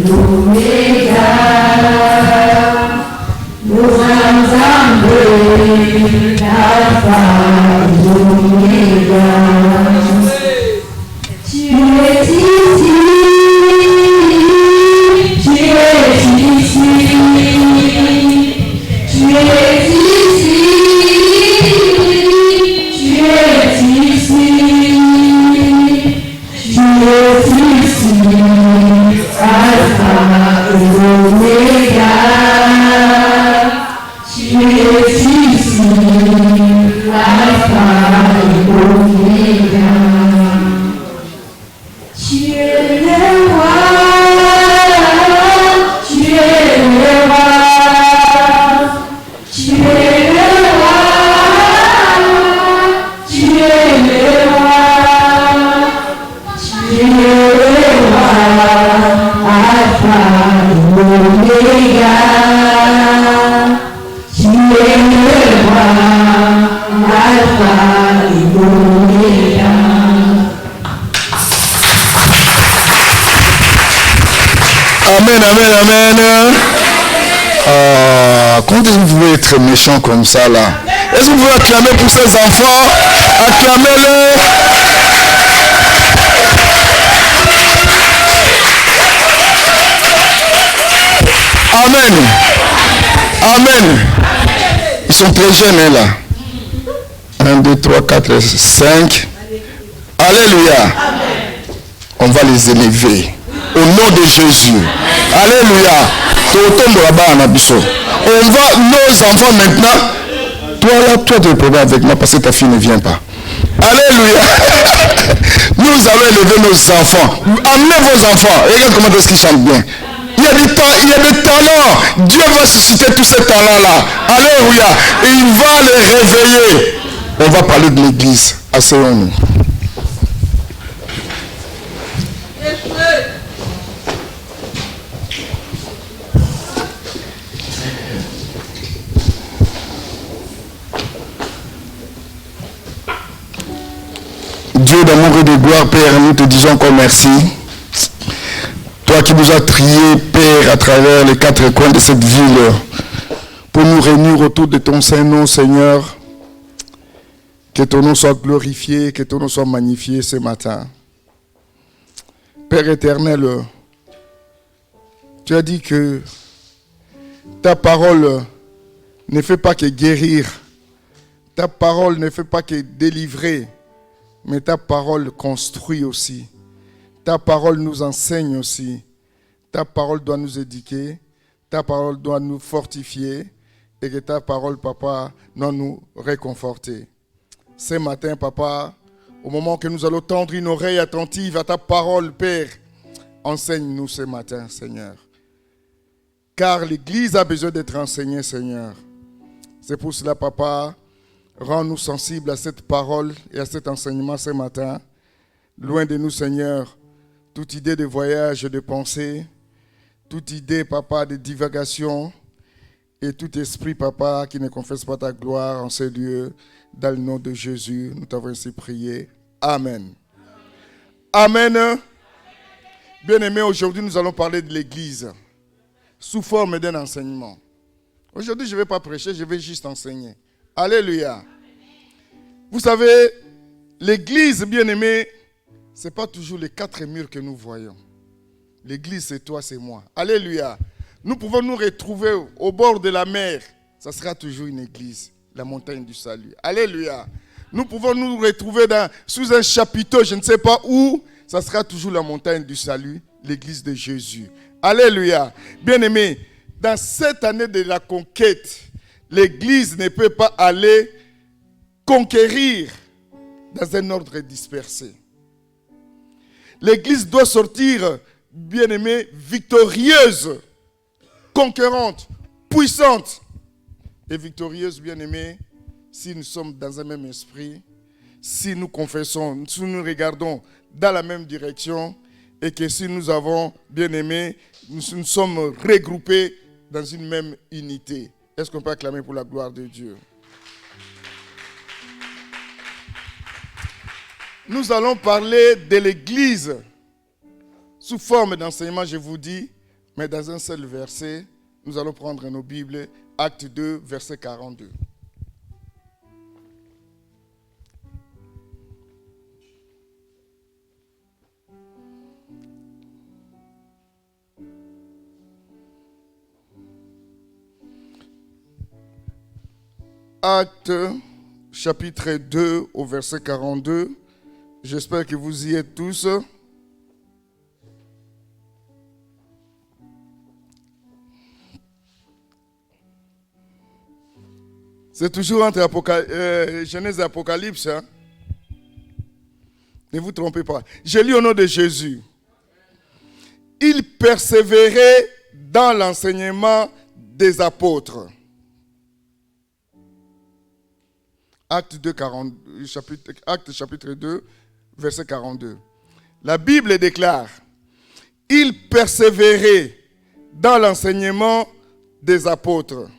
l'Oméga, nous ensemble, l'Alpha et l'Oméga. Tu es ici, tu es ici, tu es ici, tu es ici, tu es ici, Alpha et Oméga, tu es ici, Alpha et Oméga. Tu es le roi, tu es le roi, tu es le roi, tu es le roi, tu es le roi, Alpha et Oméga, tu es le roi, Alpha et Oméga. Amen, amen, amen. Comment est-ce que vous pouvez être méchant comme ça là? Est-ce que vous pouvez acclamer pour ces enfants? Acclamez-les. Amen. Amen. Ils sont très jeunes hein, là. 1, 2, 3, 4, 5. Alléluia. On va les élever. Au nom de Jésus. Alléluia. On va, nos enfants maintenant. Toi là, toi tu es problème avec moi parce que ta fille ne vient pas. Alléluia. Nous allons élever nos enfants. Amenez vos enfants. Regarde comment est-ce qu'ils chantent bien. Il y a des talents. Dieu va susciter tous ces talents-là. Alléluia. Et il va les réveiller. On va parler de l'église. Asseyons-nous. Dieu d'amour et de gloire, Père, nous te disons encore merci. Toi qui nous as triés, Père, à travers les 4 coins de cette ville, pour nous réunir autour de ton Saint-Nom, Seigneur. Que ton nom soit glorifié, que ton nom soit magnifié ce matin. Père éternel, tu as dit que ta parole ne fait pas que guérir, ta parole ne fait pas que délivrer, mais ta parole construit aussi. Ta parole nous enseigne aussi. Ta parole doit nous éduquer. Ta parole doit nous fortifier. Et que ta parole, Papa, doit nous réconforter. Ce matin, Papa, au moment que nous allons tendre une oreille attentive à ta parole, Père, enseigne-nous ce matin, Seigneur. Car l'Église a besoin d'être enseignée, Seigneur. C'est pour cela, Papa, rends-nous sensibles à cette parole et à cet enseignement ce matin. Loin de nous, Seigneur, toute idée de voyage, de pensée, toute idée, Papa, de divagation et tout esprit, Papa, qui ne confesse pas ta gloire en ces lieux, dans le nom de Jésus, nous t'avons ainsi prié. Amen. Amen. Bien-aimés, aujourd'hui, nous allons parler de l'Église sous forme d'un enseignement. Aujourd'hui, je ne vais pas prêcher, je vais juste enseigner. Alléluia. Vous savez, l'Église, bien-aimée, ce n'est pas toujours les 4 murs que nous voyons. L'Église, c'est toi, c'est moi. Alléluia. Nous pouvons nous retrouver au bord de la mer. Ça sera toujours une église, la montagne du salut. Alléluia. Nous pouvons nous retrouver sous un chapiteau, je ne sais pas où. Ça sera toujours la montagne du salut, l'église de Jésus. Alléluia. Bien-aimés, dans cette année de la conquête, l'église ne peut pas aller conquérir dans un ordre dispersé. L'église doit sortir, bien-aimée, victorieuse, conquérante, puissante et victorieuse, bien-aimée, si nous sommes dans un même esprit, si nous confessons, si nous regardons dans la même direction et que si nous avons, bien-aimés, nous sommes regroupés dans une même unité. Est-ce qu'on peut acclamer pour la gloire de Dieu? Nous allons parler de l'église Sous forme d'enseignement, je vous dis, mais dans un seul verset, nous allons prendre nos Bibles, Acte 2, verset 42. Acte chapitre 2 au verset 42. J'espère que vous y êtes tous. C'est toujours entre Genèse et Apocalypse. Hein? Ne vous trompez pas. Je lis au nom de Jésus. Il persévérait dans l'enseignement des apôtres. Acte chapitre 2, verset 42. La Bible déclare, il persévérait dans l'enseignement des apôtres,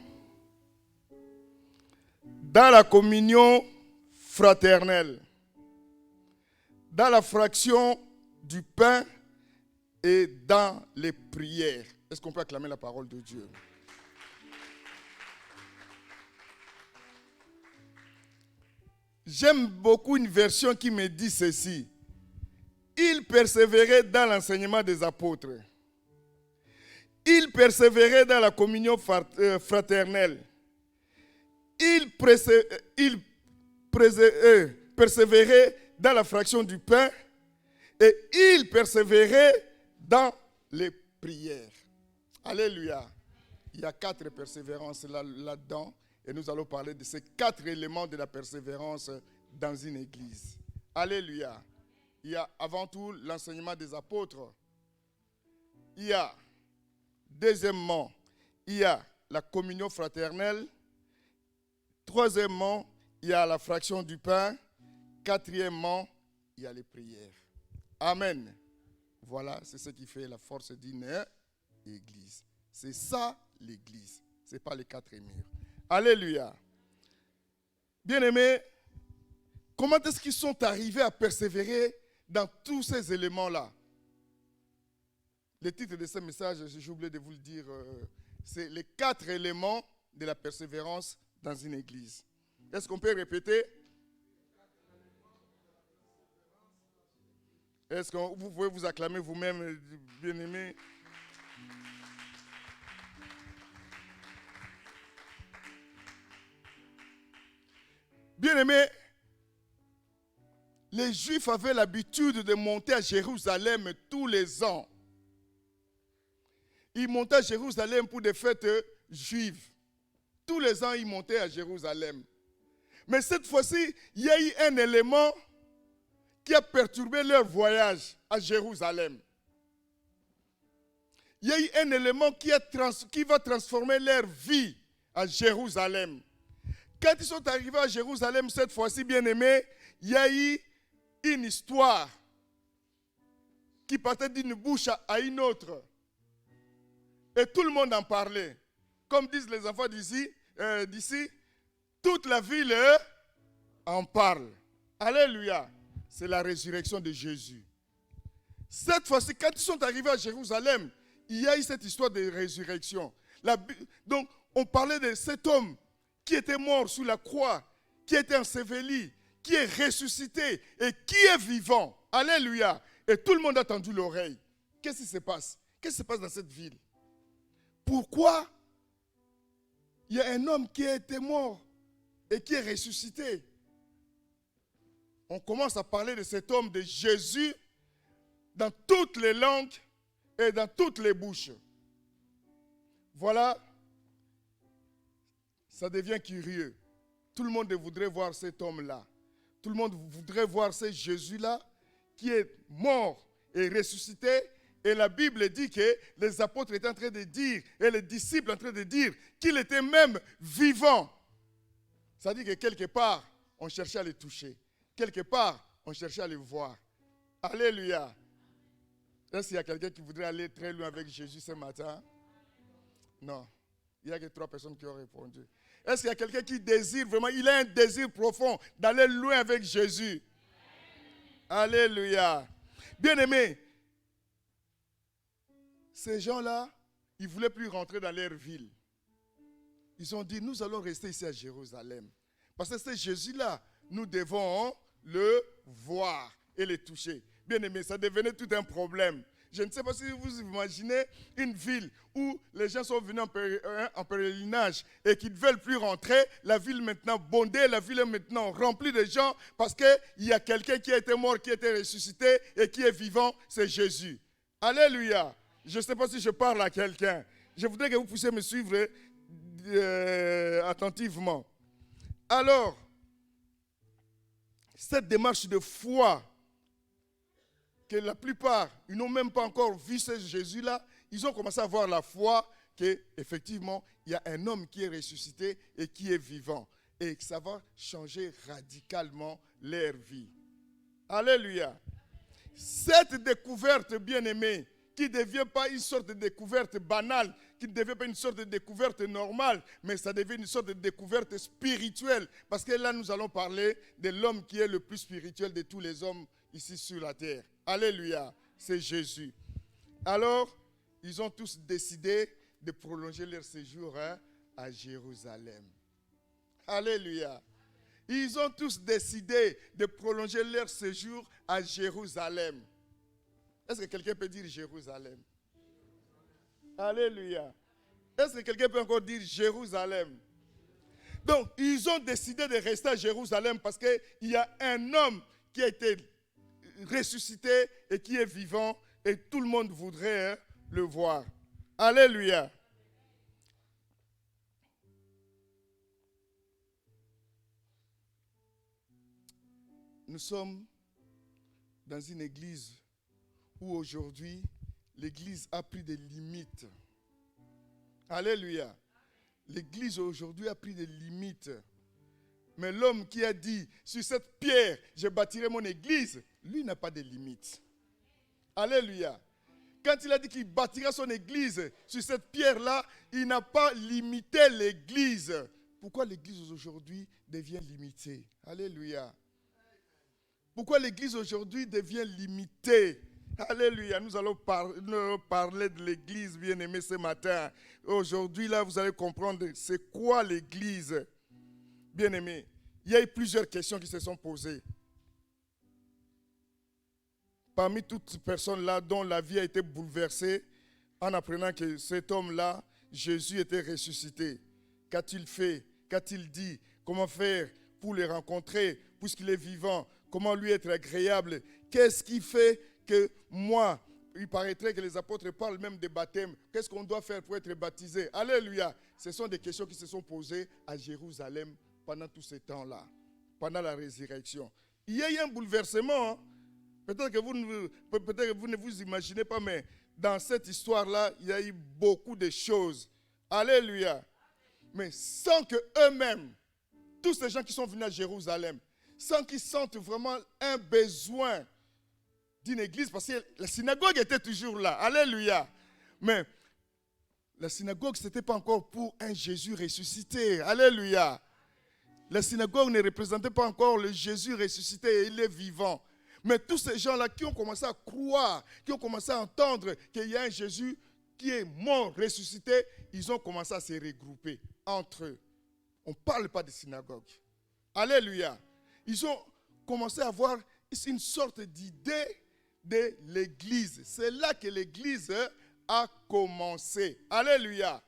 dans la communion fraternelle, dans la fraction du pain et dans les prières. Est-ce qu'on peut acclamer la parole de Dieu? J'aime beaucoup une version qui me dit ceci. Il persévérait dans l'enseignement des apôtres. Il persévérait dans la communion fraternelle. Il persévérait dans la fraction du pain. Et il persévérait dans les prières. Alléluia. Il y a 4 persévérances là-dedans. Et nous allons parler de ces 4 éléments de la persévérance dans une église. Alléluia. Il y a avant tout l'enseignement des apôtres. Il y a, deuxièmement, il y a la communion fraternelle. Troisièmement, il y a la fraction du pain. Quatrièmement, il y a les prières. Amen. Voilà, c'est ce qui fait la force d'une église. C'est ça l'église. Ce n'est pas les 4 murs. Alléluia. Bien-aimés, comment est-ce qu'ils sont arrivés à persévérer dans tous ces éléments-là? Le titre de ce message, j'ai oublié de vous le dire, c'est les 4 éléments de la persévérance dans une église. Est-ce qu'on peut répéter? Est-ce que vous pouvez vous acclamer vous-même, bien-aimés? Bien-aimés, les Juifs avaient l'habitude de monter à Jérusalem tous les ans. Ils montaient à Jérusalem pour des fêtes juives. Tous les ans, ils montaient à Jérusalem. Mais cette fois-ci, il y a eu un élément qui a perturbé leur voyage à Jérusalem. Il y a eu un élément qui va transformer leur vie à Jérusalem. Quand ils sont arrivés à Jérusalem cette fois-ci, bien-aimés, il y a eu une histoire qui partait d'une bouche à une autre. Et tout le monde en parlait. Comme disent les enfants d'ici, toute la ville en parle. Alléluia. C'est la résurrection de Jésus. Cette fois-ci, quand ils sont arrivés à Jérusalem, il y a eu cette histoire de résurrection. Donc, on parlait de cet homme qui était mort sous la croix, qui était enseveli, qui est ressuscité et qui est vivant. Alléluia. Et tout le monde a tendu l'oreille. Qu'est-ce qui se passe? Qu'est-ce qui se passe dans cette ville? Pourquoi il y a un homme qui a été mort et qui est ressuscité? On commence à parler de cet homme, de Jésus, dans toutes les langues et dans toutes les bouches. Voilà. Ça devient curieux. Tout le monde voudrait voir cet homme-là. Tout le monde voudrait voir ce Jésus-là qui est mort et ressuscité. Et la Bible dit que les apôtres étaient en train de dire, et les disciples en train de dire, qu'il était même vivant. Ça dit que quelque part, on cherchait à le toucher. Quelque part, on cherchait à le voir. Alléluia. Est-ce qu'il y a quelqu'un qui voudrait aller très loin avec Jésus ce matin? Non. Il n'y a que 3 personnes qui ont répondu. Est-ce qu'il y a quelqu'un qui désire vraiment, il a un désir profond d'aller loin avec Jésus? Alléluia. Bien-aimés, ces gens-là, ils ne voulaient plus rentrer dans leur ville. Ils ont dit, nous allons rester ici à Jérusalem. Parce que c'est Jésus-là, nous devons le voir et le toucher. Bien aimé, ça devenait tout un problème. Je ne sais pas si vous imaginez une ville où les gens sont venus en pèlerinage et qu'ils ne veulent plus rentrer. La ville maintenant bondée, la ville est maintenant remplie de gens parce qu'il y a quelqu'un qui a été mort, qui a été ressuscité et qui est vivant, c'est Jésus. Alléluia. Je ne sais pas si je parle à quelqu'un. Je voudrais que vous puissiez me suivre attentivement. Alors, cette démarche de foi, que la plupart, ils n'ont même pas encore vu ce Jésus-là, ils ont commencé à avoir la foi qu'effectivement, il y a un homme qui est ressuscité et qui est vivant. Et que ça va changer radicalement leur vie. Alléluia. Cette découverte, bien-aimée, qui ne devient pas une sorte de découverte banale, qui ne devient pas une sorte de découverte normale, mais ça devient une sorte de découverte spirituelle. Parce que là, nous allons parler de l'homme qui est le plus spirituel de tous les hommes ici sur la terre. Alléluia, c'est Jésus. Alors, ils ont tous décidé de prolonger leur séjour à Jérusalem. Alléluia. Ils ont tous décidé de prolonger leur séjour à Jérusalem. Est-ce que quelqu'un peut dire Jérusalem? Alléluia. Est-ce que quelqu'un peut encore dire Jérusalem? Donc, ils ont décidé de rester à Jérusalem parce qu'il y a un homme qui a été ressuscité et qui est vivant et tout le monde voudrait le voir. Alléluia. Nous sommes dans une église où aujourd'hui, l'église a pris des limites. Alléluia. L'église aujourd'hui a pris des limites. Mais l'homme qui a dit, sur cette pierre, je bâtirai mon église, lui n'a pas de limites. Alléluia. Quand il a dit qu'il bâtira son église, sur cette pierre-là, il n'a pas limité l'église. Pourquoi l'église aujourd'hui devient limitée? Alléluia. Pourquoi l'église aujourd'hui devient limitée? Alléluia, nous allons parler de l'église, bien-aimé, ce matin. Aujourd'hui, là, vous allez comprendre c'est quoi l'église. Bien-aimé, il y a eu plusieurs questions qui se sont posées. Parmi toutes ces personnes-là dont la vie a été bouleversée, en apprenant que cet homme-là, Jésus était ressuscité. Qu'a-t-il fait? Qu'a-t-il dit? Comment faire pour le rencontrer, puisqu'il est vivant? Comment lui être agréable? Qu'est-ce qui fait que moi, il paraîtrait que les apôtres parlent même des baptêmes. Qu'est-ce qu'on doit faire pour être baptisé? Alléluia. Ce sont des questions qui se sont posées à Jérusalem pendant tout ce temps-là, pendant la résurrection. Il y a eu un bouleversement. Hein? Peut-être que vous ne vous imaginez pas, mais dans cette histoire-là, il y a eu beaucoup de choses. Alléluia. Mais sans que eux-mêmes, tous ces gens qui sont venus à Jérusalem, sans qu'ils sentent vraiment un besoin d'une église, parce que la synagogue était toujours là. Alléluia. Mais la synagogue, ce n'était pas encore pour un Jésus ressuscité. Alléluia. La synagogue ne représentait pas encore le Jésus ressuscité et il est vivant. Mais tous ces gens-là qui ont commencé à croire, qui ont commencé à entendre qu'il y a un Jésus qui est mort, ressuscité, ils ont commencé à se regrouper entre eux. On ne parle pas de synagogue. Alléluia. Ils ont commencé à avoir une sorte d'idée de l'église. C'est là que l'église a commencé. Alléluia.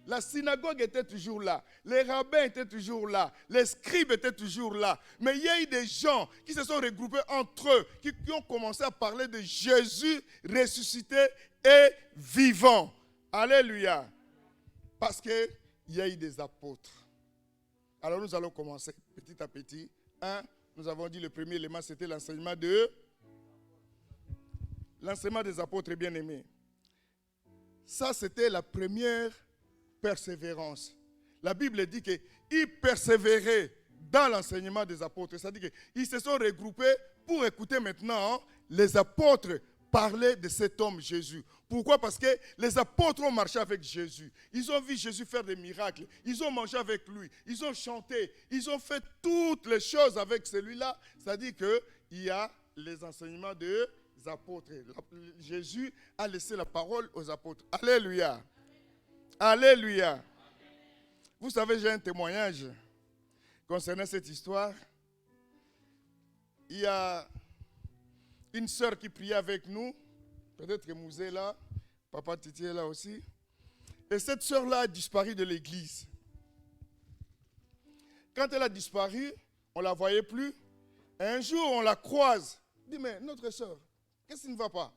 La synagogue était toujours là. Les rabbins étaient toujours là. Les scribes étaient toujours là. Mais il y a eu des gens qui se sont regroupés entre eux, qui ont commencé à parler de Jésus ressuscité et vivant. Alléluia. Parce qu'il y a eu des apôtres. Alors nous allons commencer petit à petit. Nous avons dit le premier élément, c'était l'enseignement des apôtres bien-aimés. Ça, c'était la première persévérance. La Bible dit qu'ils persévéraient dans l'enseignement des apôtres. C'est-à-dire qu'ils se sont regroupés pour écouter maintenant les apôtres parler de cet homme Jésus. Pourquoi? Parce que les apôtres ont marché avec Jésus. Ils ont vu Jésus faire des miracles. Ils ont mangé avec lui. Ils ont chanté. Ils ont fait toutes les choses avec celui-là. C'est-à-dire qu'il y a les enseignements des apôtres. Jésus a laissé la parole aux apôtres. Alléluia. Alléluia. Vous savez, j'ai un témoignage concernant cette histoire. Il y a une sœur qui priait avec nous. Peut-être que Mouzé est là. Papa Titi est là aussi. Et cette sœur-là a disparu de l'église. Quand elle a disparu, on ne la voyait plus. Et un jour, on la croise. On dit, mais notre sœur, qu'est-ce qui ne va pas?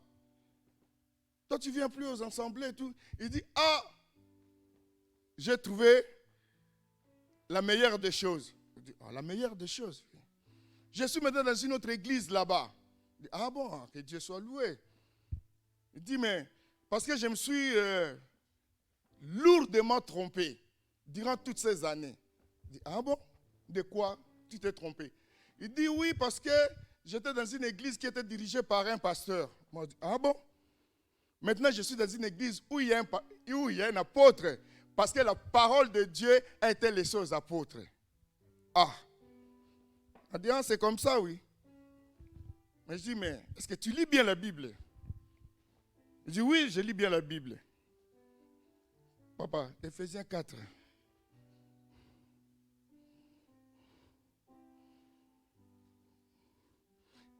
Toi, tu ne viens plus aux assemblées et tout. Il dit, ah, j'ai trouvé la meilleure des choses. Il dit, ah, la meilleure des choses. Je suis maintenant dans une autre église là-bas. Il dit, ah bon, que Dieu soit loué. Il dit, mais parce que je me suis lourdement trompé durant toutes ces années. Il dit, ah bon, de quoi tu t'es trompé? Il dit, oui, parce que j'étais dans une église qui était dirigée par un pasteur. Moi, je dis, ah bon? Maintenant, je suis dans une église où il y a un apôtre, parce que la parole de Dieu a été laissée aux apôtres. Ah! Elle dit, ah, c'est comme ça, oui. Mais je dis, mais est-ce que tu lis bien la Bible? Je dis, oui, je lis bien la Bible. Papa, Éphésiens 4.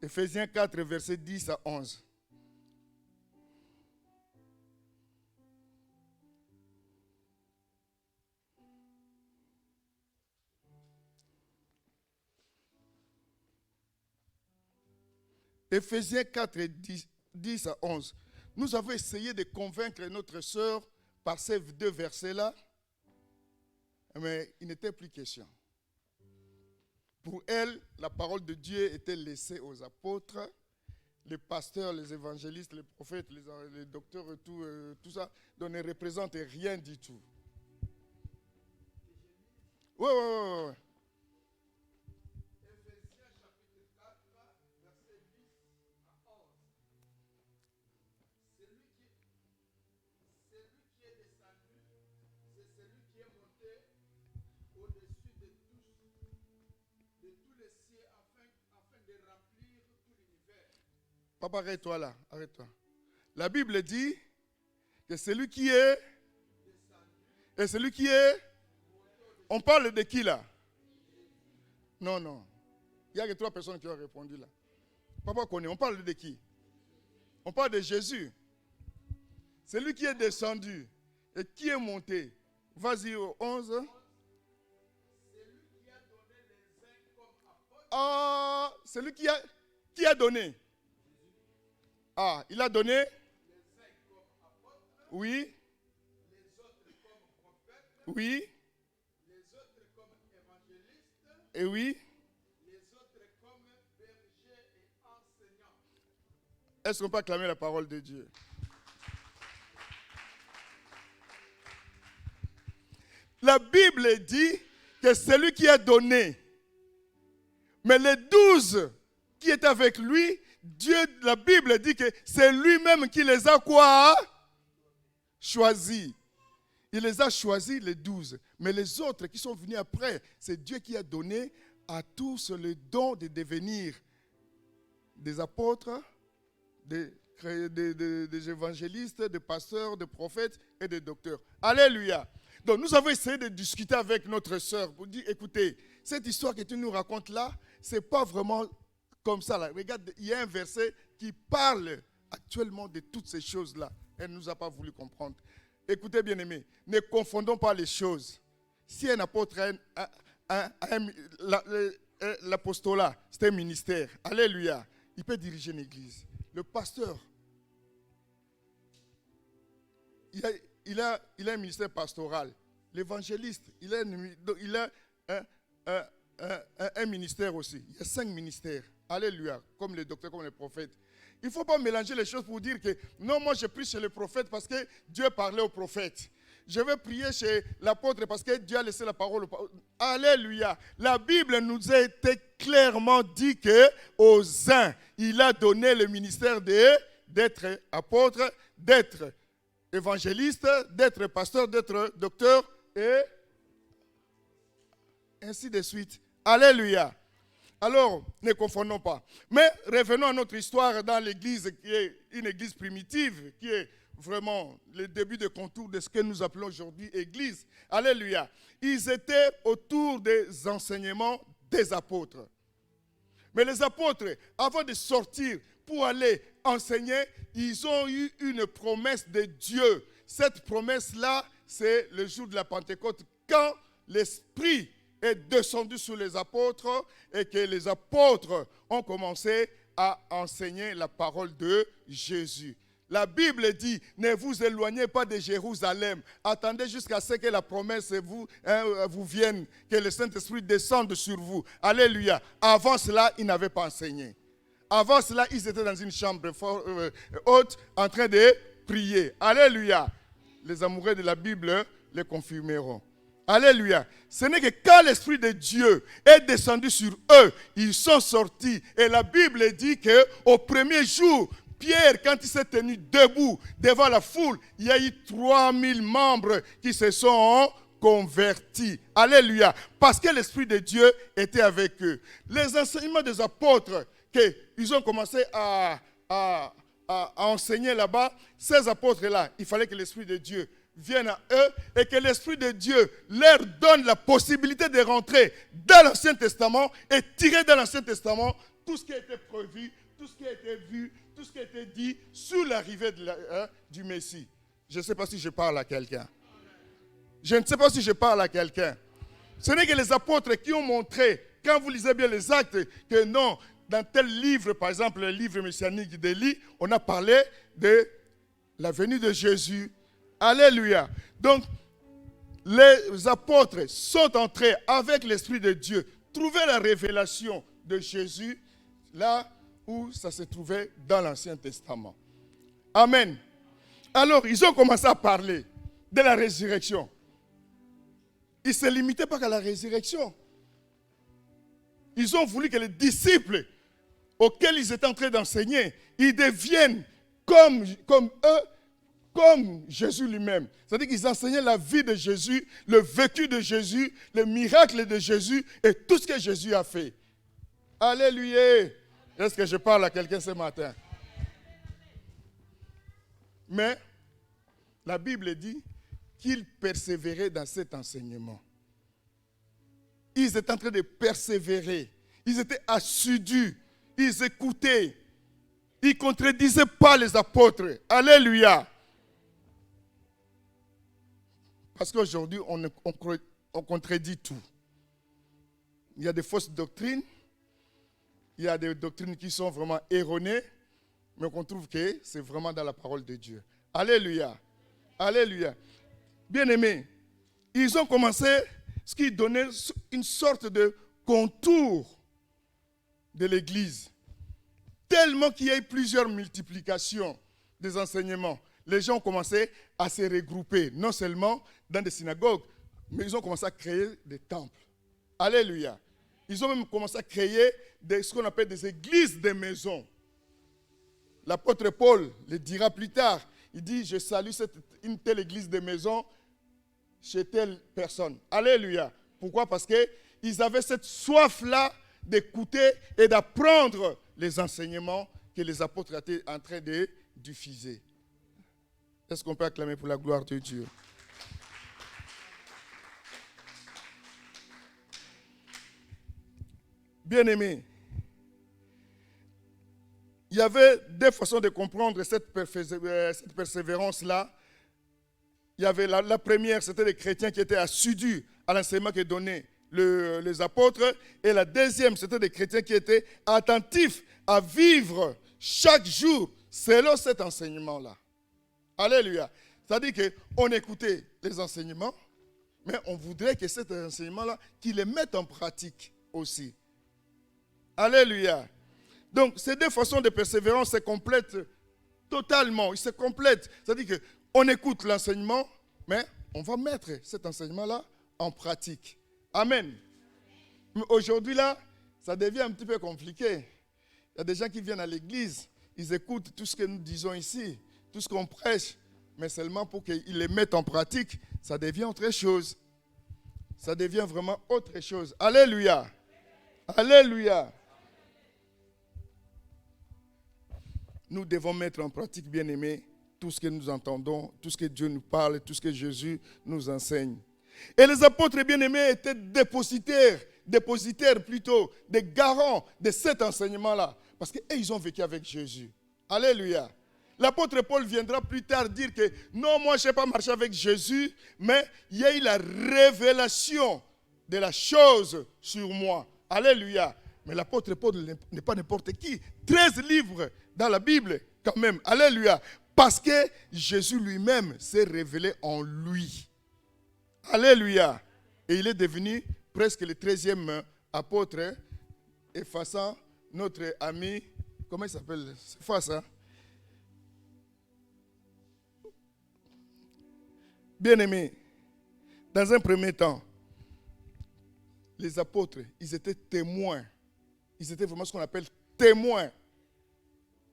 Éphésiens 4, versets 10 à 11. Éphésiens 4, 10 à 11. Nous avons essayé de convaincre notre sœur par ces deux versets-là, mais il n'était plus question. Pour elle, la parole de Dieu était laissée aux apôtres, les pasteurs, les évangélistes, les prophètes, les docteurs et tout ça, donc ne représentent rien du tout. Oui. Éphésiens chapitre 4, verset 10 à 11. Celui qui est descendu, c'est celui qui est monté au-dessus de tous les cieux afin de remplir tout l'univers. Papa, arrête-toi là, arrête-toi. La Bible dit que celui qui est et celui qui est, on parle de qui là? Non. Il y a que 3 personnes qui ont répondu là. Papa connaît, on parle de qui? On parle de Jésus. Celui qui est descendu et qui est monté. Vas-y au 11. Celui qui a donné les uns comme apôtres. Ah, celui qui a donné. Ah, il a donné. Les uns comme apôtres. Oui. Les autres comme prophètes. Oui. Les autres comme évangélistes. Et oui. Les autres comme bergers et enseignants. Est-ce qu'on peut acclamer la parole de Dieu? La Bible dit que celui qui a donné, mais les 12 qui étaient avec lui, Dieu, la Bible dit que c'est lui-même qui les a quoi? Choisis. Il les a choisis, les 12. Mais les autres qui sont venus après, c'est Dieu qui a donné à tous le don de devenir des apôtres, des évangélistes, des pasteurs, des prophètes et des docteurs. Alléluia. Donc nous avons essayé de discuter avec notre sœur pour dire, écoutez, cette histoire que tu nous racontes là, ce n'est pas vraiment comme ça là. Regarde, il y a un verset qui parle actuellement de toutes ces choses-là. Elle ne nous a pas voulu comprendre. Écoutez bien aimés, ne confondons pas les choses. Si un apôtre a l'apostolat, c'est un ministère. Alléluia. Il peut diriger une église. Le pasteur, il a un ministère pastoral. L'évangéliste, il a un ministère aussi. Il y a 5 ministères. Alléluia. Comme les docteurs, comme les prophètes. Il ne faut pas mélanger les choses pour dire que non, moi je prie chez le prophète parce que Dieu parlait au prophète. Je vais prier chez l'apôtre parce que Dieu a laissé la parole. Alléluia. La Bible nous a été clairement dit qu'aux uns, il a donné le ministère d'être apôtre, d'être évangéliste, d'être pasteur, d'être docteur et ainsi de suite. Alléluia. Alors, ne confondons pas. Mais revenons à notre histoire dans l'église qui est une église primitive, qui est vraiment le début de contour de ce que nous appelons aujourd'hui église. Alléluia. Ils étaient autour des enseignements des apôtres. Mais les apôtres, avant de sortir pour aller enseigner, ils ont eu une promesse de Dieu. Cette promesse-là, c'est le jour de la Pentecôte, quand l'Esprit est descendu sur les apôtres et que les apôtres ont commencé à enseigner la parole de Jésus. La Bible dit, ne vous éloignez pas de Jérusalem. Attendez jusqu'à ce que la promesse vous vienne, que le Saint-Esprit descende sur vous. Alléluia. Avant cela, ils n'avaient pas enseigné. Avant cela, ils étaient dans une chambre haute en train de prier. Alléluia. Les amoureux de la Bible le confirmeront. Alléluia. Ce n'est que quand l'Esprit de Dieu est descendu sur eux, ils sont sortis. Et la Bible dit qu'au premier jour, Pierre, quand il s'est tenu debout devant la foule, il y a eu 3000 membres qui se sont convertis. Alléluia. Parce que l'Esprit de Dieu était avec eux. Les enseignements des apôtres qu'ils ont commencé à enseigner là-bas, ces apôtres-là, il fallait que l'Esprit de Dieu vienne à eux et que l'Esprit de Dieu leur donne la possibilité de rentrer dans l'Ancien Testament et tirer dans l'Ancien Testament tout ce qui a été prévu, tout ce qui a été vu, tout ce qui a été dit sur l'arrivée du Messie. Je ne sais pas si je parle à quelqu'un. Je ne sais pas si je parle à quelqu'un. Ce n'est que les apôtres qui ont montré, quand vous lisez bien les actes, que non, dans tel livre, par exemple le livre messianique d'Élie, on a parlé de la venue de Jésus. Alléluia. Donc, les apôtres sont entrés avec l'Esprit de Dieu, trouver la révélation de Jésus là où ça se trouvait dans l'Ancien Testament. Amen. Alors, ils ont commencé à parler de la résurrection. Ils ne se limitaient pas qu'à la résurrection. Ils ont voulu que les disciples auxquels ils étaient en train d'enseigner, ils deviennent comme eux, comme Jésus lui-même. C'est-à-dire qu'ils enseignaient la vie de Jésus, le vécu de Jésus, le miracle de Jésus et tout ce que Jésus a fait. Alléluia. Est-ce que je parle à quelqu'un ce matin? Mais la Bible dit qu'ils persévéraient dans cet enseignement. Ils étaient en train de persévérer. Ils étaient assidus. Ils écoutaient. Ils ne contredisaient pas les apôtres. Alléluia. Parce qu'aujourd'hui, on contredit tout. Il y a des fausses doctrines. Il y a des doctrines qui sont vraiment erronées. Mais qu'on trouve que c'est vraiment dans la parole de Dieu. Alléluia. Alléluia. Bien-aimés, ils ont commencé ce qui donnait une sorte de contour de l'Église. Tellement qu'il y a eu plusieurs multiplications des enseignements. Les gens ont commencé à se regrouper, non seulement dans des synagogues, mais ils ont commencé à créer des temples. Alléluia. Ils ont même commencé à créer ce qu'on appelle des églises de maisons. L'apôtre Paul le dira plus tard. Il dit, je salue une telle église de maison chez telle personne. Alléluia. Pourquoi? Parce qu'ils avaient cette soif-là d'écouter et d'apprendre les enseignements que les apôtres étaient en train de diffuser. Est-ce qu'on peut acclamer pour la gloire de Dieu? Bien-aimés, il y avait deux façons de comprendre cette persévérance-là. Il y avait la première, c'était les chrétiens qui étaient assidus à l'enseignement que donnaient les apôtres. Et la deuxième, c'était des chrétiens qui étaient attentifs à vivre chaque jour selon cet enseignement-là. Alléluia. C'est-à-dire qu'on écoutait les enseignements, mais on voudrait que cet enseignement-là, qu'ils les mettent en pratique aussi. Alléluia. Donc, ces deux façons de persévérance se complètent totalement. Ils se complètent. C'est-à-dire qu'on écoute l'enseignement, mais on va mettre cet enseignement-là en pratique. Amen. Mais aujourd'hui, là, ça devient un petit peu compliqué. Il y a des gens qui viennent à l'église, ils écoutent tout ce que nous disons ici, tout ce qu'on prêche, mais seulement pour qu'ils les mettent en pratique, ça devient autre chose. Ça devient vraiment autre chose. Alléluia. Alléluia. Nous devons mettre en pratique, bien-aimés, tout ce que nous entendons, tout ce que Dieu nous parle, tout ce que Jésus nous enseigne. Et les apôtres, bien-aimés, étaient dépositaires plutôt, des garants de cet enseignement-là. Parce qu'ils ont vécu avec Jésus. Alléluia. L'apôtre Paul viendra plus tard dire que non, moi je n'ai pas marché avec Jésus, mais il y a eu la révélation de la chose sur moi. Alléluia. Mais l'apôtre Paul n'est pas n'importe qui. 13 livres dans la Bible quand même. Alléluia. Parce que Jésus lui-même s'est révélé en lui. Alléluia. Et il est devenu presque le 13e apôtre, effaçant notre ami, comment il s'appelle? Face, hein? Bien-aimés, dans un premier temps, les apôtres, ils étaient témoins. Ils étaient vraiment ce qu'on appelle témoins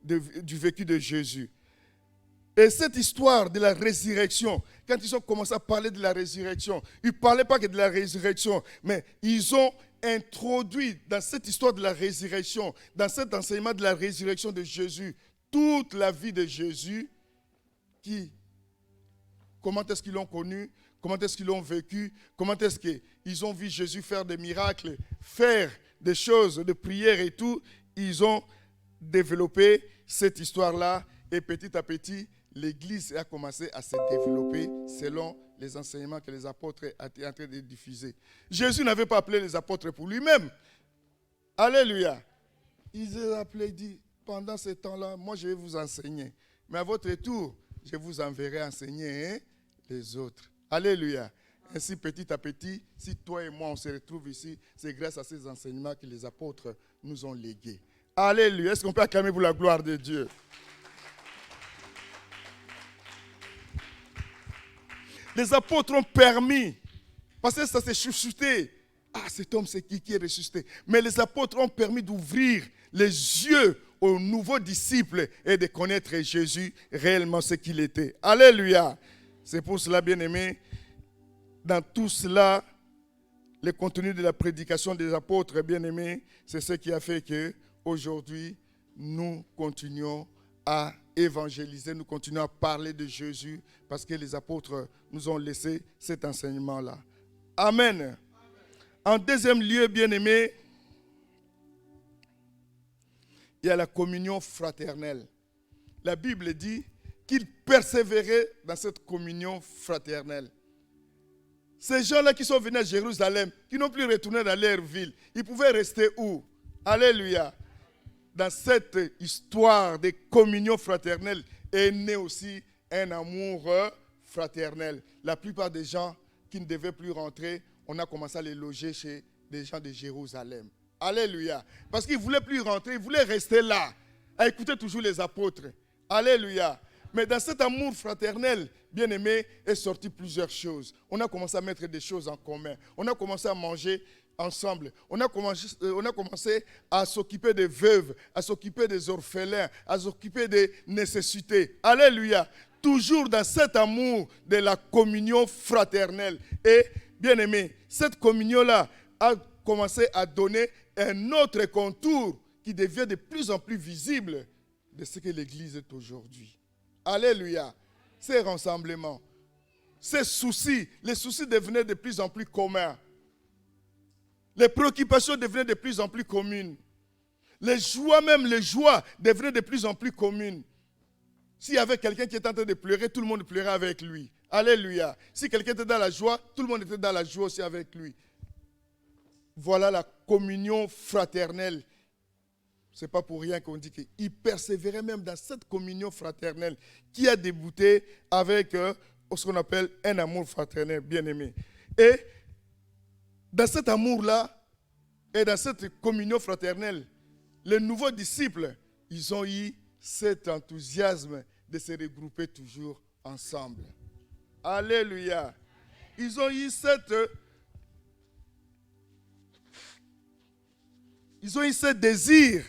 du vécu de Jésus. Et cette histoire de la résurrection, quand ils ont commencé à parler de la résurrection, ils ne parlaient pas que de la résurrection, mais ils ont introduit dans cette histoire de la résurrection, dans cet enseignement de la résurrection de Jésus, toute la vie de Jésus, comment est-ce qu'ils l'ont connu, comment est-ce qu'ils l'ont vécu, comment est-ce qu'ils ont vu Jésus faire des miracles, faire des choses de prière et tout. Ils ont développé cette histoire-là et petit à petit, l'Église a commencé à se développer selon les enseignements que les apôtres étaient en train de diffuser. Jésus n'avait pas appelé les apôtres pour lui-même. Alléluia. Il les a appelés et dit, pendant ce temps-là, moi je vais vous enseigner. Mais à votre tour, je vous enverrai enseigner les autres. Alléluia. Ainsi, petit à petit, si toi et moi on se retrouve ici, c'est grâce à ces enseignements que les apôtres nous ont légués. Alléluia. Est-ce qu'on peut acclamer pour la gloire de Dieu? Les apôtres ont permis, parce que ça s'est chuchoté. Ah, cet homme, c'est qui est ressuscité? Mais les apôtres ont permis d'ouvrir les yeux aux nouveaux disciples et de connaître Jésus réellement ce qu'il était. Alléluia. C'est pour cela, bien-aimés, dans tout cela, le contenu de la prédication des apôtres, bien-aimés, c'est ce qui a fait qu'aujourd'hui, nous continuons à évangéliser, nous continuons à parler de Jésus parce que les apôtres nous ont laissé cet enseignement-là. Amen. En deuxième lieu, bien-aimés, il y a la communion fraternelle. La Bible dit qu'ils persévéraient dans cette communion fraternelle. Ces gens-là qui sont venus à Jérusalem, qui n'ont plus retourné dans leur ville, ils pouvaient rester où? Alléluia. Dans cette histoire de communion fraternelle est né aussi un amour fraternel. La plupart des gens qui ne devaient plus rentrer, on a commencé à les loger chez des gens de Jérusalem. Alléluia. Parce qu'ils ne voulaient plus rentrer, ils voulaient rester là, à écouter toujours les apôtres. Alléluia. Mais dans cet amour fraternel, bien aimé, est sorti plusieurs choses. On a commencé à mettre des choses en commun. On a commencé à manger ensemble. On a commencé à s'occuper des veuves, à s'occuper des orphelins, à s'occuper des nécessités. Alléluia. Toujours dans cet amour de la communion fraternelle. Et, bien aimé, cette communion-là a commencé à donner un autre contour qui devient de plus en plus visible de ce que l'Église est aujourd'hui. Alléluia. Ces rassemblements, ces soucis, les soucis devenaient de plus en plus communs. Les préoccupations devenaient de plus en plus communes. Les joies devenaient de plus en plus communes. S'il y avait quelqu'un qui était en train de pleurer, tout le monde pleurait avec lui. Alléluia. Si quelqu'un était dans la joie, tout le monde était dans la joie aussi avec lui. Voilà la communion fraternelle. Ce n'est pas pour rien qu'on dit qu'il persévérait même dans cette communion fraternelle qui a débuté avec ce qu'on appelle un amour fraternel bien-aimé. Et dans cet amour-là et dans cette communion fraternelle, les nouveaux disciples, ils ont eu cet enthousiasme de se regrouper toujours ensemble. Alléluia. Ils ont eu ce désir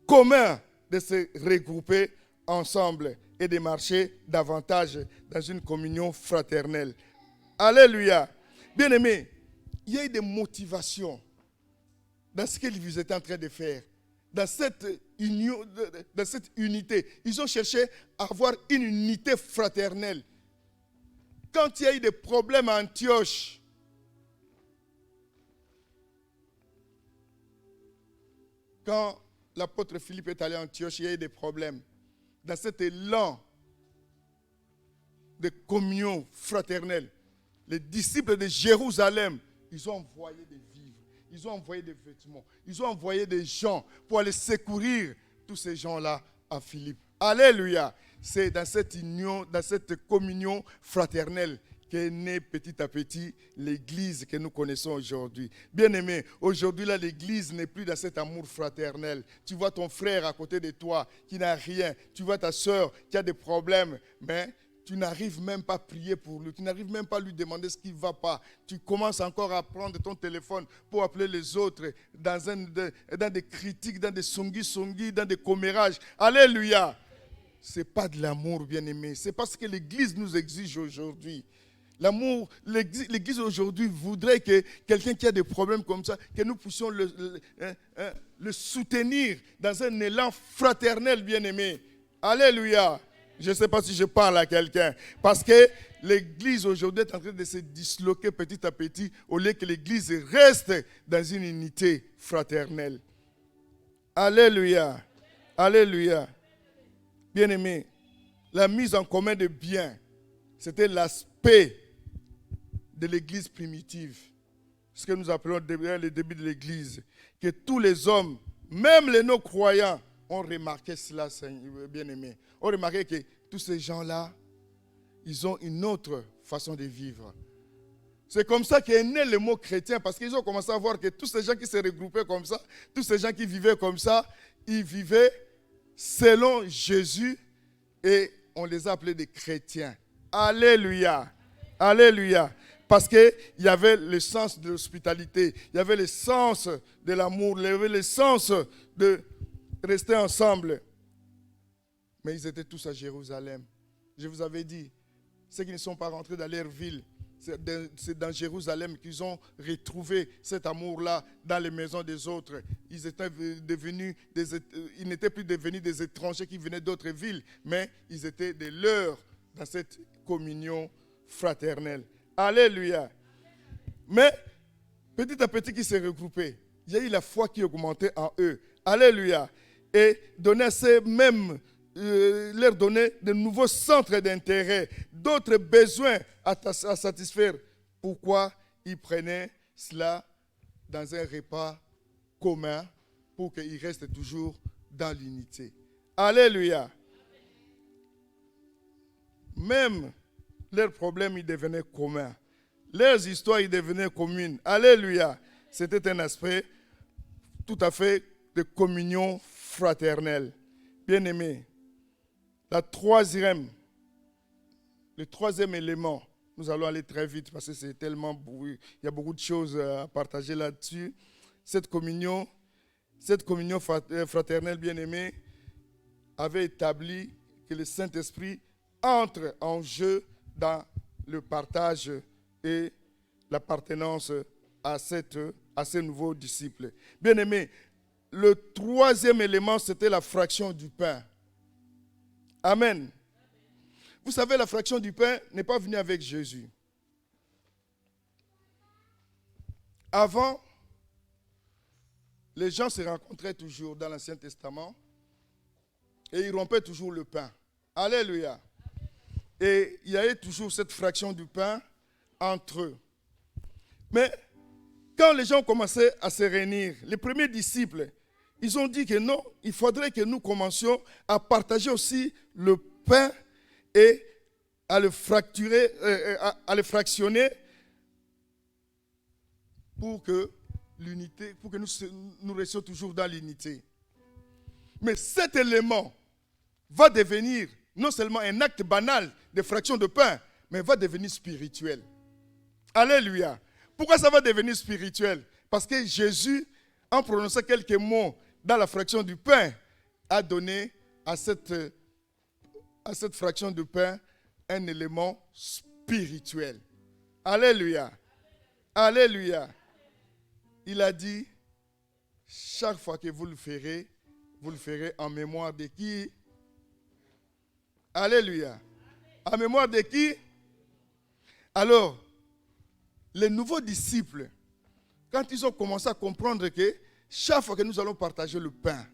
commun de se regrouper ensemble et de marcher davantage dans une communion fraternelle. Alléluia. Bien-aimés, il y a eu des motivations dans ce qu'ils étaient en train de faire. Dans cette union, dans cette unité. Ils ont cherché à avoir une unité fraternelle. Quand il y a eu des problèmes à Antioche, quand l'apôtre Philippe est allé à Antioche, il y a eu des problèmes. Dans cet élan de communion fraternelle, les disciples de Jérusalem, ils ont envoyé des vivres, ils ont envoyé des vêtements, ils ont envoyé des gens pour aller secourir tous ces gens-là à Philippe. Alléluia! C'est dans cette union, dans cette communion fraternelle qu'est née petit à petit l'église que nous connaissons aujourd'hui. Bien-aimés, aujourd'hui là, l'église n'est plus dans cet amour fraternel. Tu vois ton frère à côté de toi qui n'a rien. Tu vois ta soeur qui a des problèmes, mais tu n'arrives même pas à prier pour lui. Tu n'arrives même pas à lui demander ce qui ne va pas. Tu commences encore à prendre ton téléphone pour appeler les autres dans des critiques, dans des songi, dans des commérages. Alléluia! Ce n'est pas de l'amour, bien-aimé. C'est parce que l'Église nous exige aujourd'hui. L'amour, l'Église aujourd'hui voudrait que quelqu'un qui a des problèmes comme ça, que nous puissions le soutenir dans un élan fraternel, bien-aimé. Alléluia! Je ne sais pas si je parle à quelqu'un. Parce que l'Église aujourd'hui est en train de se disloquer petit à petit au lieu que l'Église reste dans une unité fraternelle. Alléluia! Alléluia! Bien-aimé, la mise en commun de biens, c'était l'aspect de l'Église primitive. Ce que nous appelons le début de l'Église. Que tous les hommes, même les non-croyants, ont remarqué cela, bien-aimé. Ont remarqué que tous ces gens-là, ils ont une autre façon de vivre. C'est comme ça qu'est né le mot chrétien, parce qu'ils ont commencé à voir que tous ces gens qui se regroupaient comme ça, tous ces gens qui vivaient comme ça, ils vivaient selon Jésus et on les a appelés des chrétiens. Alléluia. Alléluia. Parce qu'il y avait le sens de l'hospitalité, il y avait le sens de l'amour, il y avait le sens de rester ensemble. Mais ils étaient tous à Jérusalem. Je vous avais dit, ceux qui ne sont pas rentrés dans leur ville, c'est dans Jérusalem qu'ils ont retrouvé cet amour-là dans les maisons des autres. Ils n'étaient plus devenus des étrangers qui venaient d'autres villes, mais ils étaient des leurs dans cette communion fraternelle. Alléluia. Mais petit à petit qu'ils se regroupaient, il y a eu la foi qui augmentait en eux. Alléluia. Et leur donner de nouveaux centres d'intérêt, d'autres besoins à satisfaire. Pourquoi ils prenaient cela dans un repas commun pour qu'ils restent toujours dans l'unité. Alléluia. Même leurs problèmes, ils devenaient communs. Leurs histoires, ils devenaient communes. Alléluia. C'était un aspect tout à fait de communion fraternelle. Bien-aimés, le troisième élément, nous allons aller très vite parce que c'est tellement bruit. Il y a beaucoup de choses à partager là-dessus. Cette communion fraternelle, bien-aimée, avait établi que le Saint-Esprit entre en jeu dans le partage et l'appartenance à ces nouveaux disciples. Bien-aimés, le troisième élément, c'était la fraction du pain. Amen. Vous savez, la fraction du pain n'est pas venue avec Jésus. Avant, les gens se rencontraient toujours dans l'Ancien Testament et ils rompaient toujours le pain. Alléluia. Et il y avait toujours cette fraction du pain entre eux. Mais quand les gens commençaient à se réunir, les premiers disciples, ils ont dit que non, il faudrait que nous commencions à partager aussi le pain et à le fracturer, à le fractionner pour que nous restions toujours dans l'unité. Mais cet élément va devenir non seulement un acte banal de fraction de pain, mais va devenir spirituel. Alléluia. Pourquoi ça va devenir spirituel? Parce que Jésus, en prononçant quelques mots dans la fraction du pain, a donné à cette fraction de pain un élément spirituel. Alléluia. Alléluia. Il a dit, chaque fois que vous le ferez en mémoire de qui? Alléluia. En mémoire de qui? Alors, les nouveaux disciples, quand ils ont commencé à comprendre que chaque fois que nous allons partager le pain,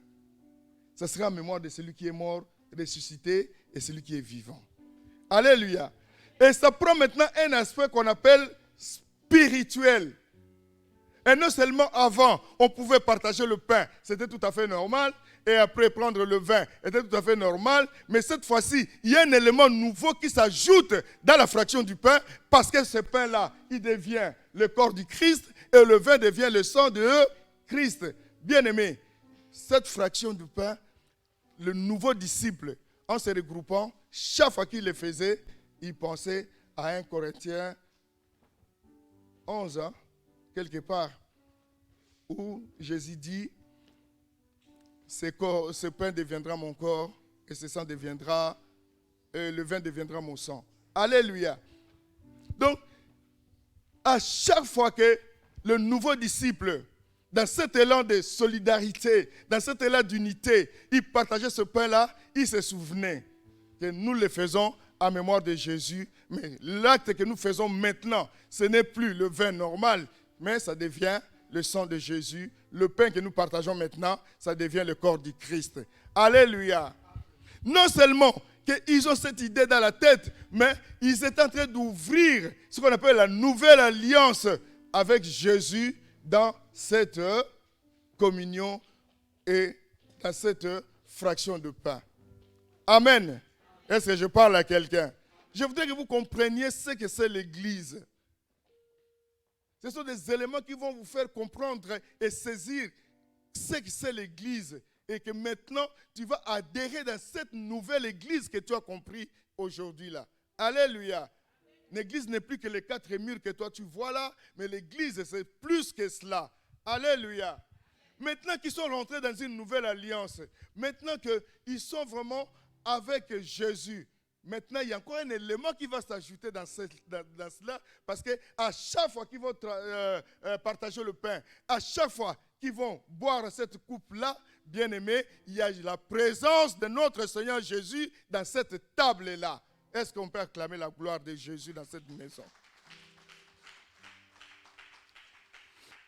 ce sera en mémoire de celui qui est mort, ressuscité et celui qui est vivant. Alléluia. Et ça prend maintenant un aspect qu'on appelle spirituel. Et non seulement avant, on pouvait partager le pain, c'était tout à fait normal, et après prendre le vin, c'était tout à fait normal, mais cette fois-ci, il y a un élément nouveau qui s'ajoute dans la fraction du pain, parce que ce pain-là, il devient le corps du Christ, et le vin devient le sang de Christ. Bien-aimé, cette fraction du pain, le nouveau disciple, en se regroupant, chaque fois qu'il le faisait, il pensait à 1 Corinthiens 11, quelque part, où Jésus dit, ce pain deviendra mon corps, et ce sang deviendra, le vin deviendra mon sang. Alléluia. Donc, à chaque fois que le nouveau disciple, dans cet élan de solidarité, dans cet élan d'unité, il partageait ce pain-là, il se souvenait que nous le faisons en mémoire de Jésus, mais l'acte que nous faisons maintenant, ce n'est plus le vin normal, mais ça devient le sang de Jésus. Le pain que nous partageons maintenant, ça devient le corps du Christ. Alléluia. Non seulement qu'ils ont cette idée dans la tête, mais ils étaient en train d'ouvrir ce qu'on appelle la nouvelle alliance avec Jésus dans cette communion et dans cette fraction de pain. Amen. Est-ce que je parle à quelqu'un? Je voudrais que vous compreniez ce que c'est l'Église. Ce sont des éléments qui vont vous faire comprendre et saisir ce que c'est l'Église. Et que maintenant, tu vas adhérer dans cette nouvelle Église que tu as compris aujourd'hui là. Alléluia. L'église n'est plus que les 4 murs que toi tu vois là, mais l'église c'est plus que cela. Alléluia. Maintenant qu'ils sont rentrés dans une nouvelle alliance, maintenant qu'ils sont vraiment avec Jésus, maintenant il y a encore un élément qui va s'ajouter dans cela, parce qu'à chaque fois qu'ils vont partager le pain, à chaque fois qu'ils vont boire cette coupe-là, bien-aimés, il y a la présence de notre Seigneur Jésus dans cette table-là. Est-ce qu'on peut acclamer la gloire de Jésus dans cette maison?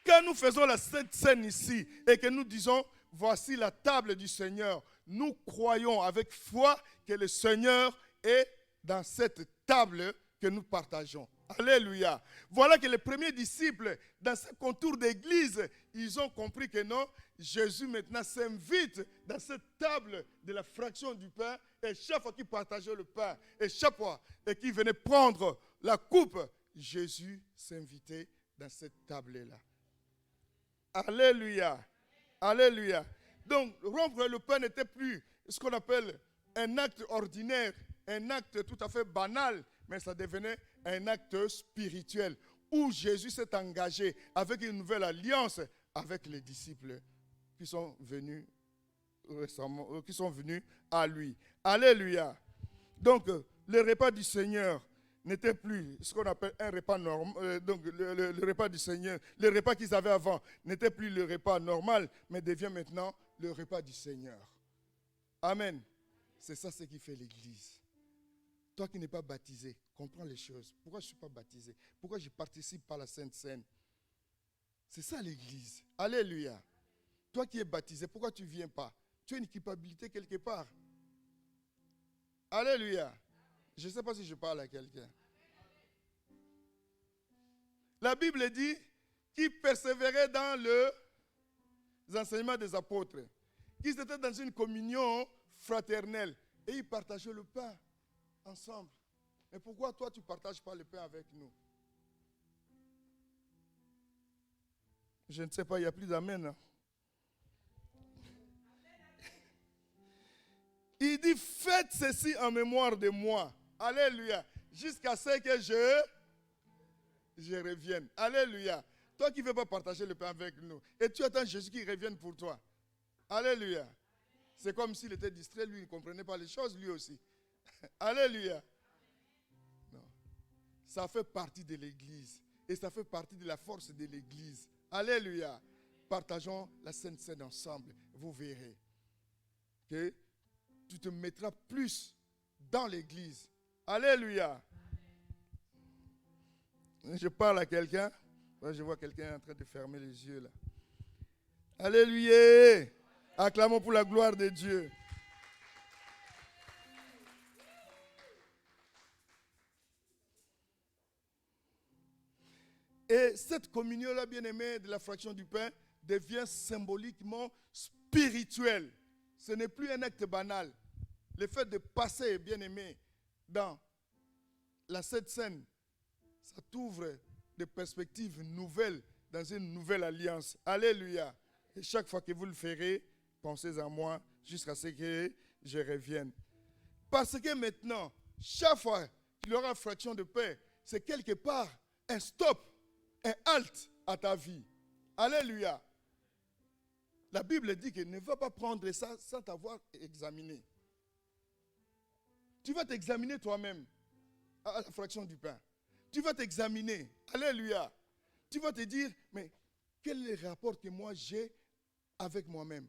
Quand nous faisons cette scène ici et que nous disons, voici la table du Seigneur, nous croyons avec foi que le Seigneur est dans cette table que nous partageons. Alléluia. Voilà que les premiers disciples, dans ce contour d'église, ils ont compris que non, Jésus maintenant s'invite dans cette table de la fraction du pain, et chaque fois qu'il partageait le pain, et chaque fois qu'il venait prendre la coupe, Jésus s'invitait dans cette table-là. Alléluia. Alléluia. Donc, rompre le pain n'était plus ce qu'on appelle un acte ordinaire, un acte tout à fait banal, mais ça devenait un acte spirituel où Jésus s'est engagé avec une nouvelle alliance avec les disciples qui sont venus récemment, qui sont venus à lui. Alléluia. Donc, le repas du Seigneur n'était plus ce qu'on appelle un repas normal. Donc, le repas du Seigneur, le repas qu'ils avaient avant n'était plus le repas normal, mais devient maintenant le repas du Seigneur. Amen. C'est ça ce qui fait l'Église. Toi qui n'es pas baptisé, comprends les choses. Pourquoi je ne suis pas baptisé? Pourquoi je participe pas à la Sainte Seine? C'est ça l'Église. Alléluia. Toi qui es baptisé, pourquoi tu ne viens pas? Tu as une culpabilité quelque part. Alléluia. Je ne sais pas si je parle à quelqu'un. La Bible dit qu'ils persévéraient dans les enseignements des apôtres, qu'ils étaient dans une communion fraternelle et ils partageaient le pain ensemble. Mais pourquoi toi tu ne partages pas le pain avec nous? Je ne sais pas, il n'y a plus d'amen. Hein? Il dit, faites ceci en mémoire de moi. Alléluia. Jusqu'à ce que je revienne. Alléluia. Toi qui ne veux pas partager le pain avec nous. Et tu attends Jésus qui revienne pour toi. Alléluia. C'est comme s'il était distrait, lui, il ne comprenait pas les choses, lui aussi. Alléluia. Non. Ça fait partie de l'Église. Et ça fait partie de la force de l'Église. Alléluia. partageons la Sainte Seine ensemble. Vous verrez que tu te mettras plus dans l'église. Alléluia. Je parle à quelqu'un. Je vois quelqu'un en train de fermer les yeux là. Alléluia. Acclamons pour la gloire de Dieu. Et cette communion-là, bien-aimée, de la fraction du pain, devient symboliquement spirituelle. Ce n'est plus un acte banal. Le fait de passer, bien-aimé, dans la Sainte Seine, ça t'ouvre des perspectives nouvelles dans une nouvelle alliance. Alléluia. Et chaque fois que vous le ferez, pensez à moi jusqu'à ce que je revienne. Parce que maintenant, chaque fois qu'il y aura une fraction de pain, c'est quelque part un stop, un halt à ta vie. Alléluia. La Bible dit que ne va pas prendre ça sans t'avoir examiné. Tu vas t'examiner toi-même à la fraction du pain. Tu vas t'examiner. Alléluia. Tu vas te dire, mais quel est le rapport que moi j'ai avec moi-même?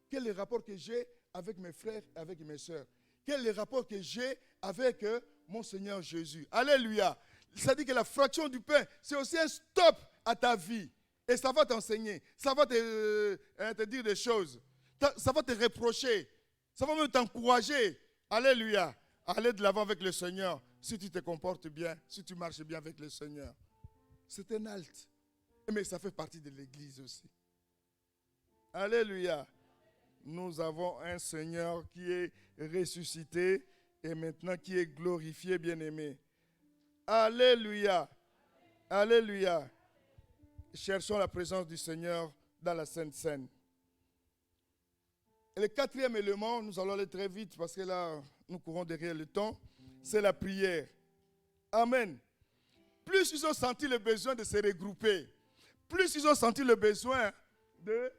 Quel est le rapport que j'ai avec mes frères et avec mes soeurs? Quel est le rapport que j'ai avec mon Seigneur Jésus? Alléluia. Ça dit que la fraction du pain, c'est aussi un stop à ta vie. Et ça va t'enseigner. Ça va te dire des choses. Ça va te reprocher. Ça va même t'encourager. Alléluia. Aller de l'avant avec le Seigneur. Si tu te comportes bien, si tu marches bien avec le Seigneur. C'est un halte. Mais ça fait partie de l'église aussi. Alléluia. Nous avons un Seigneur qui est ressuscité et maintenant qui est glorifié, bien-aimé. Alléluia. Alléluia. Cherchons la présence du Seigneur dans la Sainte Seine. Et le quatrième élément, nous allons aller très vite parce que là, nous courons derrière le temps, c'est la prière. Amen. Plus ils ont senti le besoin de se regrouper, plus ils ont senti le besoin de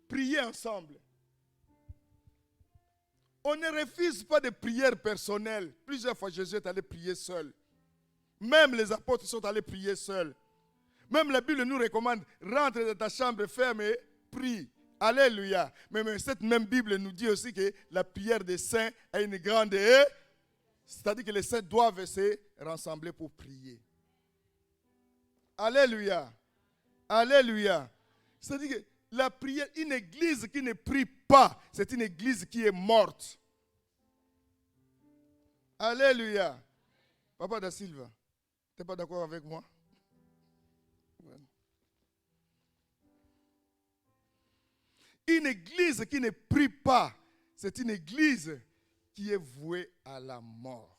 prier ensemble. On ne refuse pas de prière personnelle. Plusieurs fois, Jésus est allé prier seul. Même les apôtres sont allés prier seuls. Même la Bible nous recommande, rentre dans ta chambre ferme et prie. Alléluia. Mais cette même Bible nous dit aussi que la prière des saints a une grande... C'est-à-dire que les saints doivent se rassembler pour prier. Alléluia. Alléluia. C'est-à-dire que la prière, une église qui ne prie pas, c'est une église qui est morte. Alléluia. Papa da Silva, tu n'es pas d'accord avec moi? Voilà. Une église qui ne prie pas, c'est une église qui est vouée à la mort.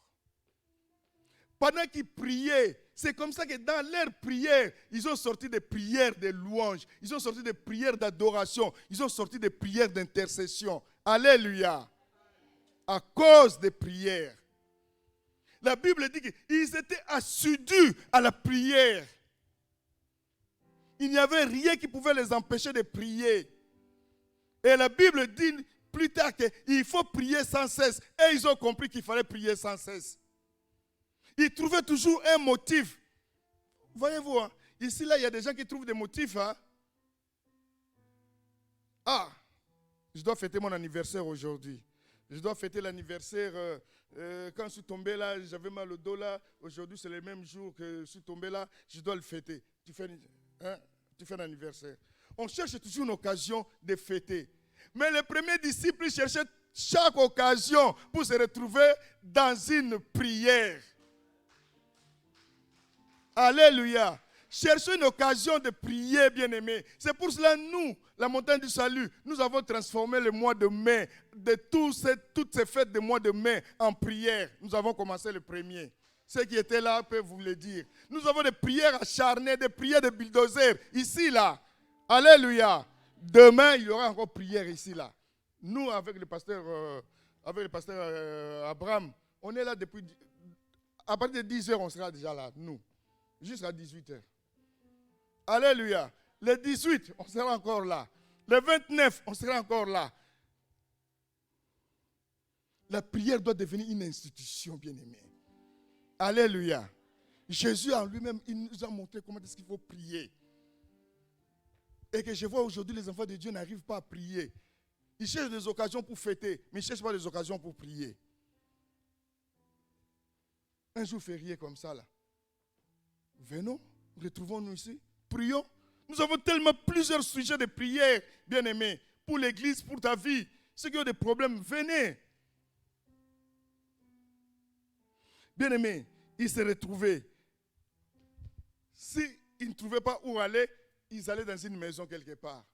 Pendant qu'ils priaient, c'est comme ça que dans leur prière, ils ont sorti des prières de louanges, ils ont sorti des prières d'adoration, ils ont sorti des prières d'intercession. Alléluia. À cause des prières. La Bible dit qu'ils étaient assidus à la prière. Il n'y avait rien qui pouvait les empêcher de prier. Et la Bible dit plus tard qu'il faut prier sans cesse. Et ils ont compris qu'il fallait prier sans cesse. Ils trouvaient toujours un motif. Voyez-vous, hein? Ici, là, il y a des gens qui trouvent des motifs. Hein? Ah, je dois fêter mon anniversaire aujourd'hui. Je dois fêter l'anniversaire. Quand je suis tombé là, j'avais mal au dos là. Aujourd'hui, c'est le même jour que je suis tombé là. Je dois le fêter. Tu fais un anniversaire. On cherche toujours une occasion de fêter. Mais les premiers disciples cherchaient chaque occasion pour se retrouver dans une prière. Alléluia. Cherchez une occasion de prier, bien-aimés. C'est pour cela, nous, la montagne du salut, nous avons transformé le mois de mai, de toutes ces fêtes de mois de mai en prière. Nous avons commencé le premier. Ceux qui étaient là peuvent vous le dire. Nous avons des prières acharnées, des prières de bulldozer, ici, là. Alléluia. Demain, il y aura encore prière ici, là. Nous, avec le pasteur Abraham, on est là depuis... À partir de 10 heures, on sera déjà là, nous. Jusqu'à 18 heures. Alléluia. Le 18, on sera encore là. Le 29, on sera encore là. La prière doit devenir une institution, bien-aimée. Alléluia. Jésus en lui-même, il nous a montré comment est-ce qu'il faut prier. Et que je vois aujourd'hui les enfants de Dieu n'arrivent pas à prier. Ils cherchent des occasions pour fêter, mais ils ne cherchent pas des occasions pour prier. Un jour férié comme ça, là. Venons, retrouvons-nous ici, prions. Nous avons tellement plusieurs sujets de prière, bien-aimés, pour l'église, pour ta vie. Ceux qui ont des problèmes, venez. Bien-aimés, ils se retrouvaient. S'ils ne trouvaient pas où aller, ils allaient dans une maison quelque part.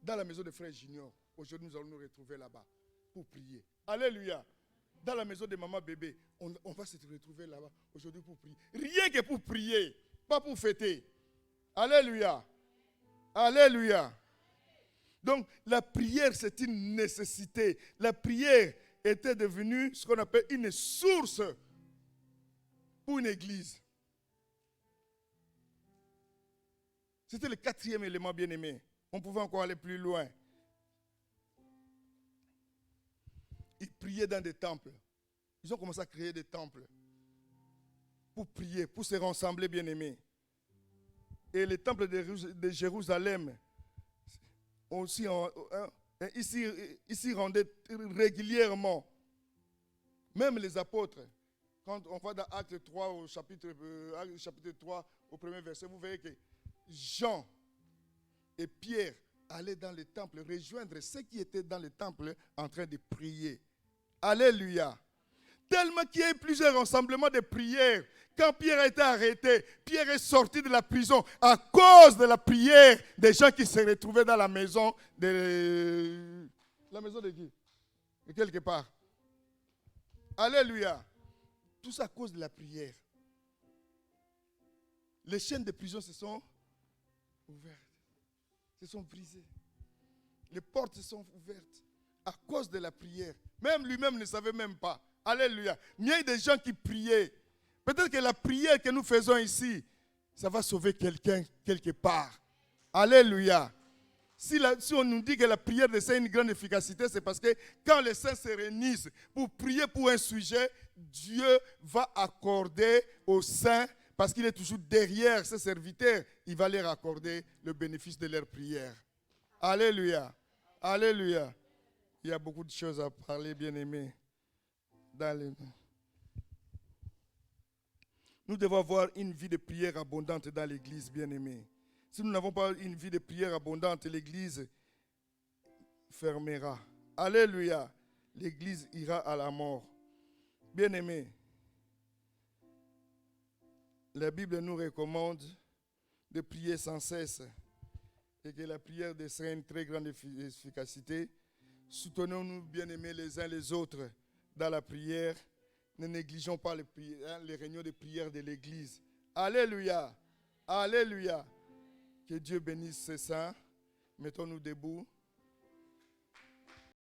Dans la maison de frère Junior. Aujourd'hui, nous allons nous retrouver là-bas pour prier. Alléluia. Dans la maison de maman bébé, on va se retrouver là-bas aujourd'hui pour prier. Rien que pour prier, pas pour fêter. Alléluia. Alléluia. Donc, la prière, c'est une nécessité. La prière était devenue ce qu'on appelle une source pour une église. C'était le 4e élément bien-aimé. On pouvait encore aller plus loin. Ils priaient dans des temples. Ils ont commencé à créer des temples pour prier, pour se rassembler, bien-aimés. Et les temples de Jérusalem aussi, ici rendaient régulièrement. Même les apôtres. Quand on va dans Acte 3, au chapitre 3, au premier verset, vous verrez que Jean et Pierre allaient dans les temples rejoindre ceux qui étaient dans les temples en train de prier. Alléluia. Tellement qu'il y a eu plusieurs rassemblements de prières. Quand Pierre a été arrêté, Pierre est sorti de la prison à cause de la prière des gens qui se retrouvaient dans la maison de... La maison de qui? De quelque part. Alléluia. Tout ça à cause de la prière. Les chaînes de prison se sont ouvertes. Se sont brisées. Les portes se sont ouvertes à cause de la prière. Même lui-même ne savait même pas. Alléluia. Il y a des gens qui priaient. Peut-être que la prière que nous faisons ici, ça va sauver quelqu'un quelque part. Alléluia. Si on nous dit que la prière de saints a une grande efficacité, c'est parce que quand les saints se réunissent pour prier pour un sujet, Dieu va accorder aux saints, parce qu'il est toujours derrière ses serviteurs, il va leur accorder le bénéfice de leur prière. Alléluia. Alléluia. Il y a beaucoup de choses à parler, bien-aimés. Nous devons avoir une vie de prière abondante dans l'église, bien-aimés. Si nous n'avons pas une vie de prière abondante, l'église fermera. Alléluia. L'église ira à la mort. Bien-aimés, la Bible nous recommande de prier sans cesse et que la prière serait une très grande efficacité. Soutenons-nous, bien-aimés, les uns les autres dans la prière. Ne négligeons pas les réunions de prière de l'église. Alléluia. Alléluia. Que Dieu bénisse ses saints. Mettons-nous debout.